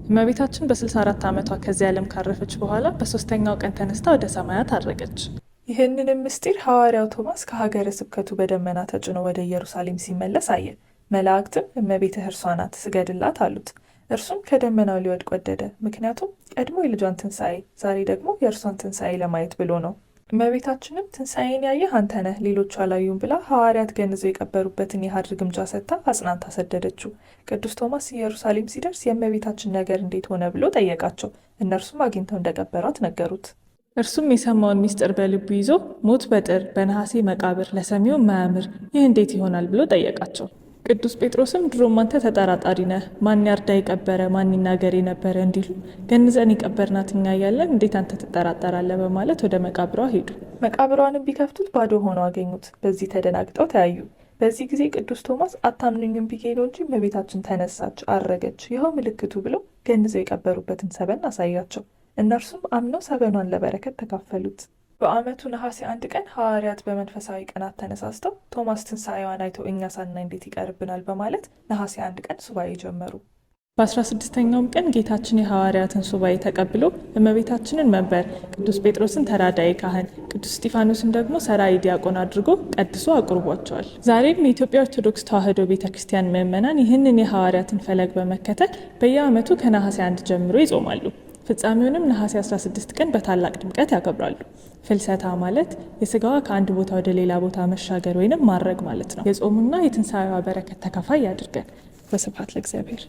እመቤታችን በ64 ዓመቷ ከዚህ ዓለም ካረፈች በኋላ በሶስተኛው ቀን ተነስታ ወደ ሰማያት አረገች። ይህንንም ምስጢር ሐዋርያው ቶማስ ከሀገረ ስብከቱ በደመና ተጭኖ ወደ ኢየሩሳሌም ሲመለስ አየ። መላእክትም እመቤትህ እርሷ ናት፣ ስገድላት አሉት። እርሱም ከደመናው ሊወድቅ ወደደ። ምክንያቱም ቀድሞ የልጇን ትንሣኤ፣ ዛሬ ደግሞ የእርሷን ትንሣኤ ለማየት ብሎ ነው። እመቤታችንም ትንሣኤን ያየህ አንተ ነህ፣ ሌሎቹ አላዩም ብላ ሐዋርያት ገንዘው የቀበሩበትን የሐር ግምጃ ሰጥታ አጽናንታ ሰደደችው። ቅዱስ ቶማስ ኢየሩሳሌም ሲደርስ የእመቤታችን ነገር እንዴት ሆነ ብሎ ጠየቃቸው። እነርሱም አግኝተው እንደቀበሯት ነገሩት። እርሱም የሰማውን ምስጢር በልቡ ይዞ ሞት በጥር በነሐሴ መቃብር ለሰሚው ማያምር ይህ እንዴት ይሆናል ብሎ ጠየቃቸው። ቅዱስ ጴጥሮስም ድሮም አንተ ተጠራጣሪ ነህ፣ ማን ያርዳ የቀበረ ማን ይናገር የነበረ እንዲሉ ገንዘን የቀበርናት እኛ እያለን እንዴት አንተ ትጠራጠራለህ? በማለት ወደ መቃብሯ ሄዱ። መቃብሯንም ቢከፍቱት ባዶ ሆኖ አገኙት። በዚህ ተደናግጠው ተያዩ። በዚህ ጊዜ ቅዱስ ቶማስ አታምኑኝም ብዬ ነው እንጂ እመቤታችን ተነሳች፣ አረገች፣ ይኸው ምልክቱ ብለው ገንዘው የቀበሩበትን ሰበን አሳያቸው። እነርሱም አምነው ሰበኗን ለበረከት ተካፈሉት። በዓመቱ ነሐሴ 1 ቀን ሐዋርያት በመንፈሳዊ ቀናት ተነሳስተው ቶማስ ትንሣኤዋን አይቶ እኛ ሳናይ እንዴት ይቀርብናል በማለት ነሐሴ 1 ቀን ሱባኤ ጀመሩ። በ16ኛውም ቀን ጌታችን የሐዋርያትን ሱባኤ ተቀብሎ እመቤታችንን መንበር፣ ቅዱስ ጴጥሮስን ተራዳኢ ካህን፣ ቅዱስ እስጢፋኖስን ደግሞ ሰራይ ዲያቆን አድርጎ ቀድሶ አቁርቧቸዋል። ዛሬም የኢትዮጵያ ኦርቶዶክስ ተዋሕዶ ቤተ ክርስቲያን ምዕመናን ይህንን የሐዋርያትን ፈለግ በመከተል በየዓመቱ ከነሐሴ 1 ጀምሮ ይጾማሉ። ፍጻሜውንም ነሐሴ 16 ቀን በታላቅ ድምቀት ያከብራሉ። ፍልሰታ ማለት የስጋዋ ከአንድ ቦታ ወደ ሌላ ቦታ መሻገር ወይንም ማድረግ ማለት ነው። የጾሙና የትንሣኤዋ በረከት ተካፋይ ያድርገን። ወስብሐት ለእግዚአብሔር።